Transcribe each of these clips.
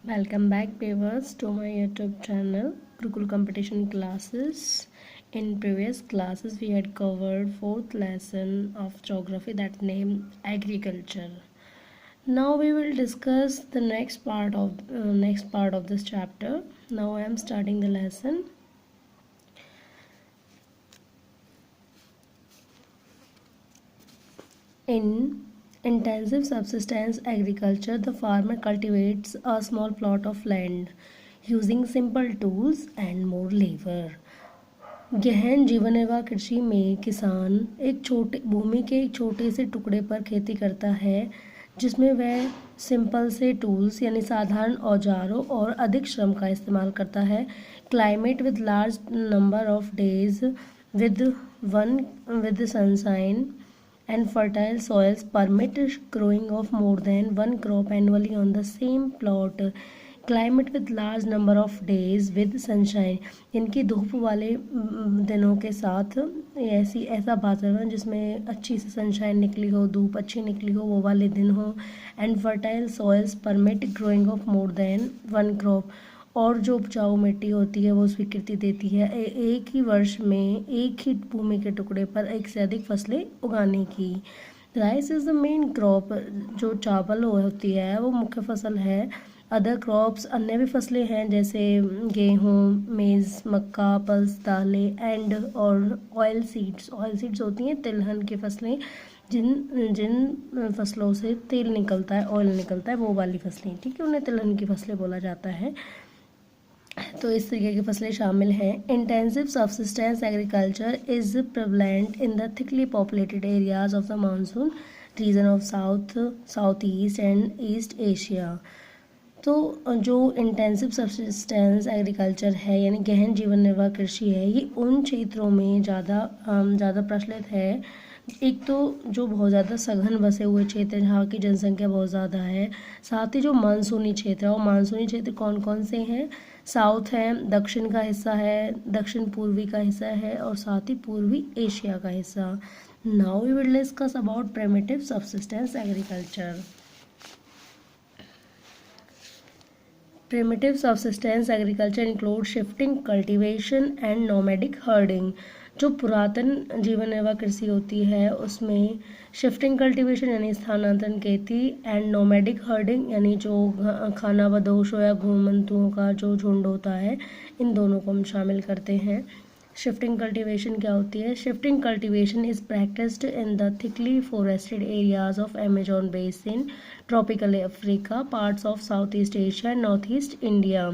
Welcome back, viewers, to my YouTube channel, Gurukul Competition Classes. In previous classes, we had covered fourth lesson of geography that named agriculture. Now we will discuss the next part of this chapter. Now I am starting the lesson. In intensive subsistence agriculture, the farmer cultivates a small plot of land using simple tools and more labor. गहन जीवन निर्वाह कृषि में किसान एक छोटे भूमि के एक छोटे से टुकड़े पर खेती करता है जिसमें वह सिंपल से टूल्स यानी साधारण औजारों और अधिक श्रम का इस्तेमाल करता है. Climate with large number of days with sunshine and fertile soils permit growing of more than one crop annually on the same plot. Climate with large number of days with sunshine, इनकी धूप वाले दिनों के साथ ऐसा वातावरण जिसमें अच्छी से सनशाइन निकली हो, धूप अच्छी निकली हो, वो वाले दिन हो. And fertile soils permit growing of more than one crop, और जो उपजाऊ मिट्टी होती है वो स्वीकृति देती है एक ही वर्ष में एक ही भूमि के टुकड़े पर एक से अधिक फसलें उगाने की. Rice is the main crop, जो चावल होती है वो मुख्य फसल है. अदर क्रॉप्स अन्य भी फसलें हैं जैसे गेहूँ, मेज़, मक्का, पल्स, दालें एंड और ऑयल सीड्स होती हैं तिलहन की फसलें, जिन जिन फसलों से तेल निकलता है, ऑयल निकलता है, वो वाली फसलें, ठीक है, उन्हें तिलहन की फसलें बोला जाता है. तो इस तरीके की फसलें शामिल हैं. Intensive subsistence agriculture is prevalent in the thickly populated areas of the monsoon region of south east and east Asia. तो जो इंटेंसिव सबसिस्टेंस एग्रीकल्चर है यानी गहन जीवन निर्वाह कृषि है, ये उन क्षेत्रों में ज़्यादा प्रचलित है. एक तो जो बहुत ज़्यादा सघन बसे हुए क्षेत्र हैं जहाँ की जनसंख्या बहुत ज़्यादा है, साथ ही जो मानसूनी क्षेत्र है, और मानसूनी क्षेत्र कौन कौन से हैं? साउथ है, दक्षिण का हिस्सा है, दक्षिण पूर्वी का हिस्सा है, और साथ ही पूर्वी एशिया का हिस्सा. Now we will discuss about primitive subsistence agriculture. Primitive subsistence agriculture includes shifting cultivation and nomadic herding. जो पुरातन जीवन निर्वाह कृषि होती है उसमें शिफ्टिंग कल्टीवेशन यानी स्थानांतरण खेती एंड नोमैडिक हर्डिंग यानी जो खानाबदोशों या घूमंतुओं का जो झुंड होता है, इन दोनों को हम शामिल करते हैं. शिफ्टिंग कल्टीवेशन क्या होती है? Shifting cultivation is practised in the thickly forested areas of Amazon basin, tropical Africa, parts of south east Asia and north east India.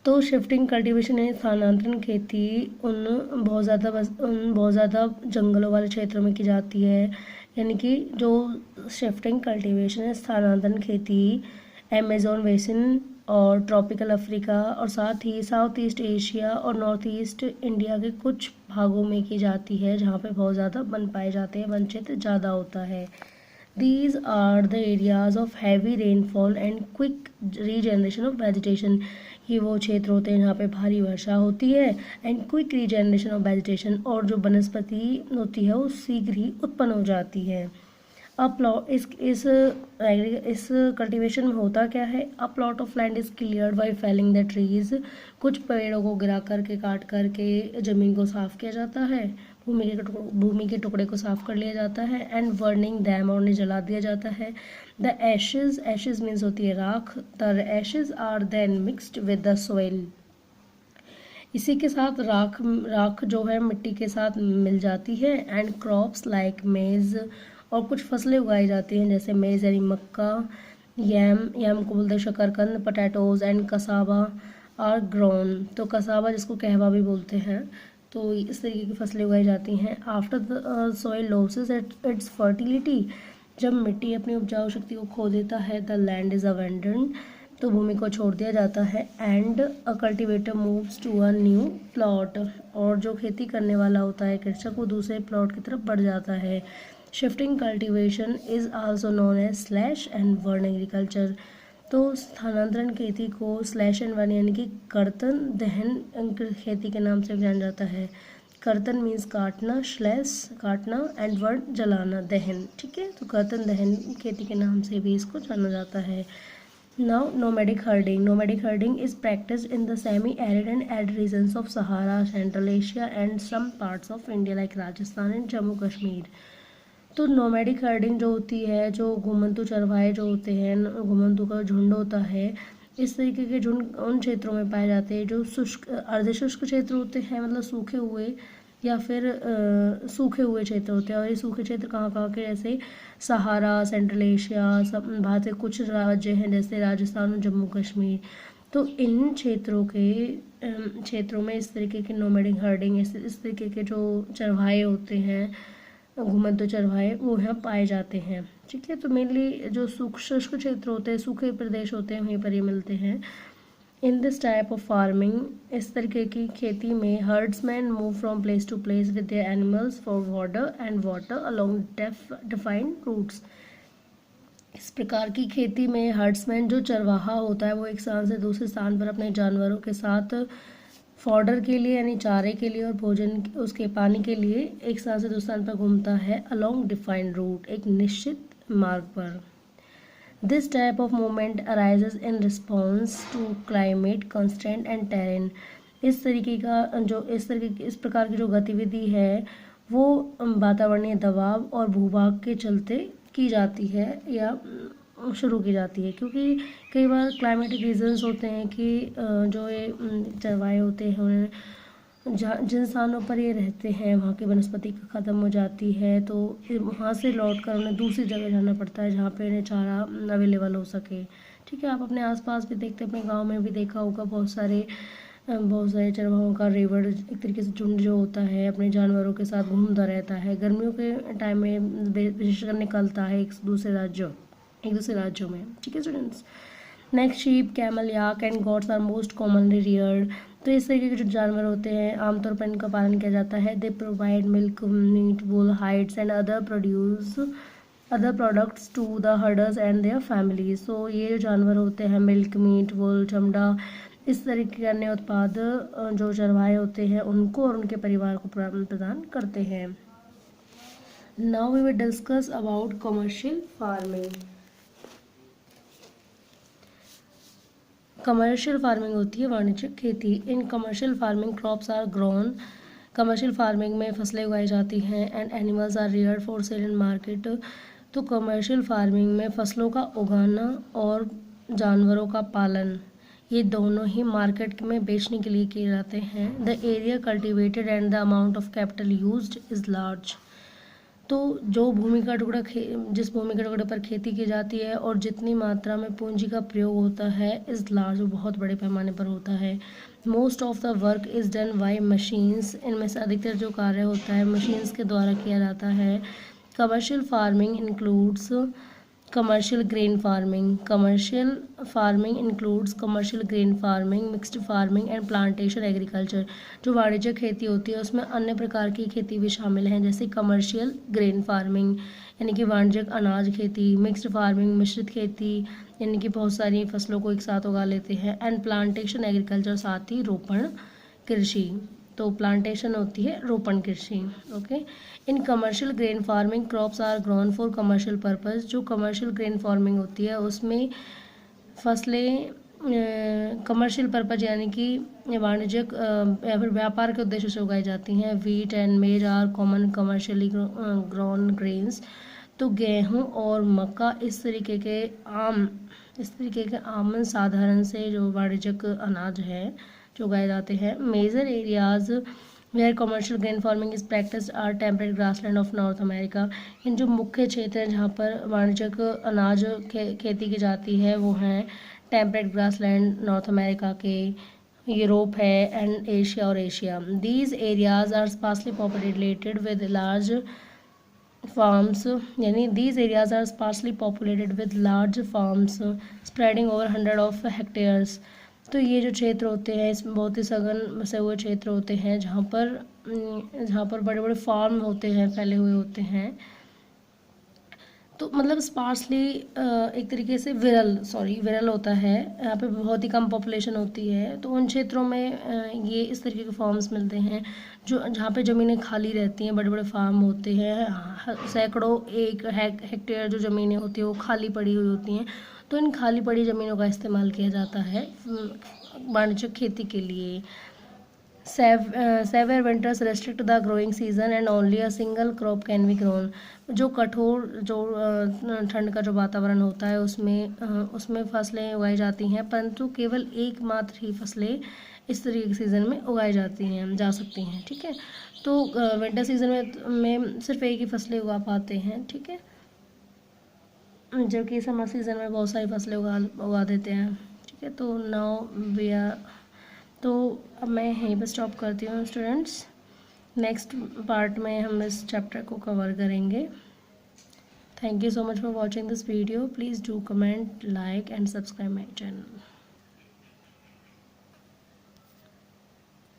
तो शिफ्टिंग कल्टीवेशन यानी स्थानांतरण खेती उन बहुत ज़्यादा जंगलों वाले क्षेत्रों में की जाती है. यानी कि जो शिफ्टिंग कल्टीवेशन है, स्थानांतरण खेती अमेजोन बेसिन और ट्रॉपिकल अफ्रीका और साथ ही साउथ ईस्ट एशिया और नॉर्थ ईस्ट इंडिया के कुछ भागों में की जाती है जहाँ पे बहुत ज़्यादा वन पाए जाते हैं, वन क्षेत्र ज़्यादा होता है. These are the areas of heavy rainfall and quick regeneration of vegetation. ये वो क्षेत्र होते हैं जहाँ पे भारी वर्षा होती है and quick regeneration of vegetation, और जो वनस्पति होती है वो शीघ्र ही उत्पन्न हो जाती है. इस कल्टीवेशन में होता क्या है? A plot of land is cleared by felling the trees. कुछ पेड़ों को गिरा करके काट करके ज़मीन को साफ किया जाता है, भूमि के टुकड़े को साफ कर लिया जाता है एंड बर्निंग दैम, और उन्हें जला दिया जाता है. द एशेज मीन्स होती है राख. The ashes are then mixed with the soil. इसी के साथ राख जो है मिट्टी के साथ मिल जाती है. एंड क्रॉप्स लाइक मेज़, और कुछ फसलें उगाई जाती हैं जैसे मेज़ यानी मक्का, यम को बोलते हैं शकरकंद, potatoes and cassava are grown. तो कसावा जिसको कहवा भी बोलते हैं, तो इस तरीके की फसलें उगाई जाती हैं. After the soil losses it's fertility, जब मिट्टी अपनी उपजाऊ शक्ति को खो देता है, द लैंड इज अबैंडन्ड, तो भूमि को छोड़ दिया जाता है. And a cultivator moves to a new plot, और जो खेती करने वाला होता है कृषक वो दूसरे प्लॉट की तरफ बढ़ जाता है. Shifting cultivation is also known as slash and burn agriculture. तो स्थानांतरण खेती को स्लैश एंड बर्न यानी कि कर्तन दहन खेती के नाम से जाना जाता है. कर्तन मीन्स काटना, स्लैश काटना एंड बर्न जलाना, दहन, ठीक है. तो कर्तन दहन खेती के नाम से भी इसको जाना जाता है. Now, nomadic herding. Nomadic herding is practiced in the semi-arid and arid regions of Sahara, Central Asia, and some parts of India like Rajasthan and Jammu Kashmir. तो नोमैडिक हर्डिंग जो होती है, जो घुमंतू चरवाहे जो होते हैं, घुमंतू का झुंड होता है, इस तरीके के झुंड उन क्षेत्रों में पाए जाते हैं जो शुष्क अर्धशुष्क क्षेत्र होते हैं, मतलब सूखे हुए या फिर सूखे हुए क्षेत्र होते हैं। और ये सूखे क्षेत्र कहाँ कहाँ के, जैसे सहारा, सेंट्रल एशिया, सब भारत के कुछ राज्य हैं जैसे राजस्थान और जम्मू कश्मीर। तो इन क्षेत्रों में इस तरीके के नोमैडिक हर्डिंग, इस तरीके के जो चरवाहे होते हैं, घुमंतू चरवाहे, वो यहाँ पाए जाते हैं। ठीक है, तो मेनली जो शुष्क क्षेत्र होते हैं, सूखे प्रदेश होते हैं, वहीं पर ये मिलते हैं। In this type of farming, इस तरीके की खेती में herdsmen move from place to place with their animals for water along defined routes. इस प्रकार की खेती में हर्ड्समैन जो चरवाहा होता है वो एक स्थान से दूसरे स्थान पर अपने जानवरों के साथ फॉडर के लिए यानी चारे के लिए और भोजन उसके पानी के लिए एक स्थान से दूसरे स्थान पर घूमता है अलोंग डिफाइंड रूट, एक निश्चित मार्ग पर। This type of movement arises in response to climate constraint and terrain. इस प्रकार की जो गतिविधि है वो वातावरणीय दबाव और भूभाग के चलते की जाती है या शुरू की जाती है, क्योंकि कई बार क्लाइमेटिक रीजंस होते हैं कि जो ये चरवाहे होते हैं उन्हें जिन स्थानों पर ये रहते हैं वहाँ की वनस्पति ख़त्म हो जाती है, तो वहाँ से लौट कर उन्हें दूसरी जगह जाना पड़ता है जहाँ पे इन्हें चारा अवेलेबल हो सके। ठीक है, आप अपने आसपास भी देखते हैं, अपने गांव में भी देखा होगा, बहुत सारे चरवाहों का रेवड़, एक तरीके से झुंड जो होता है अपने जानवरों के साथ घूमता रहता है। गर्मियों के टाइम में विशेषकर निकलता है एक दूसरे राज्यों में। ठीक है students, next sheep, camel, yak and goats are most commonly reared. तो इस तरीके के जो जानवर होते हैं आमतौर पर इनका पालन किया जाता है। They provide milk, meat, wool, hides and other products to the herders and their families. तो ये जो जानवर होते हैं मिल्क, मीट, वूल, चमड़ा, इस तरीके के अन्य उत्पाद जो चरवाहे होते हैं उनको और उनके परिवार को प्रदान करते हैं। Now we will discuss about commercial farming. Commercial farming होती है वाणिज्यिक खेती। In commercial farming crops are grown. Commercial farming में फसलें उगाई जाती हैं and animals are reared for sale in market. तो कमर्शियल फार्मिंग में फसलों का उगाना और जानवरों का पालन, ये दोनों ही मार्केट में बेचने के लिए किए जाते हैं। The area cultivated and the amount of capital used is large. तो जिस भूमि का टुकड़े पर खेती की जाती है और जितनी मात्रा में पूंजी का प्रयोग होता है इस लार्ज, बहुत बड़े पैमाने पर होता है। Most of the work is done by machines. इनमें से अधिकतर जो कार्य होता है मशीन्स के द्वारा किया जाता है। Commercial farming includes commercial grain farming includes commercial grain farming, mixed farming and plantation agriculture। जो वाणिज्यिक खेती होती है उसमें अन्य प्रकार की खेती भी शामिल हैं, जैसे कमर्शियल ग्रेन फार्मिंग यानी कि वाणिज्यिक अनाज खेती, मिक्स्ड फार्मिंग मिश्रित खेती यानी कि बहुत सारी फसलों को एक साथ उगा लेते हैं, एंड प्लांटेशन एग्रीकल्चर साथ ही रोपण कृषि। तो प्लांटेशन होती है रोपण कृषि। Okay, in commercial grain farming crops are grown for commercial purpose. जो कमर्शियल ग्रेन फार्मिंग होती है उसमें फसलें कमर्शियल पर्पज यानी कि वाणिज्यिक या फिर व्यापार के उद्देश्य से उगाई जाती हैं। Wheat and maize are common commercially grown grains. तो गेहूँ और मक्का इस तरीके के आम साधारण से जो वाणिज्यिक अनाज है जो उगाए जाते हैं। Major areas where commercial grain farming is practice are temperate grassland of North America. इन जो मुख्य क्षेत्र हैं जहाँ पर वाणिज्यिक अनाज खेती की जाती है वो हैं टेम्परेट ग्रासलैंड नॉर्थ अमेरिका के, यूरोप है एंड एशिया और Asia. These areas are sparsely populated with large farms, यानी these areas are sparsely populated with large farms spreading over 100 of hectares. तो ये जो क्षेत्र होते हैं इसमें बहुत ही सघन बसे हुए क्षेत्र होते हैं जहाँ पर बड़े बड़े फार्म होते हैं, फैले हुए होते हैं। तो मतलब स्पार्सली एक तरीके से विरल होता है, यहाँ पे बहुत ही कम पॉपुलेशन होती है। तो उन क्षेत्रों में ये इस तरीके के फार्म्स मिलते हैं जो जहाँ पे ज़मीनें खाली रहती हैं, बड़े बड़े फार्म होते हैं, सैकड़ों एक हेक्टेयर जो ज़मीनें होती हैं वो खाली पड़ी हुई होती हैं। तो इन खाली पड़ी ज़मीनों का इस्तेमाल किया जाता है वाणिज्यिक खेती के लिए। Severe winters restrict the growing season and only a single crop can be grown। जो कठोर जो ठंड का जो वातावरण होता है उसमें फसलें उगाई जाती हैं, परंतु केवल एकमात्र ही फसलें इस तरीके के सीज़न में उगाई जा सकती हैं। ठीक है, तो विंटर सीज़न में सिर्फ एक ही फसलें उगा पाते हैं। ठीक है, जबकि समर सीज़न में बहुत सारी फसलें उगा देते हैं। ठीक है, तो नाउ वी आर, तो अब मैं यहीं पर स्टॉप करती हूँ स्टूडेंट्स। नेक्स्ट पार्ट में हम इस चैप्टर को कवर करेंगे। Thank you so much for watching this video. Please do comment, like and subscribe my channel.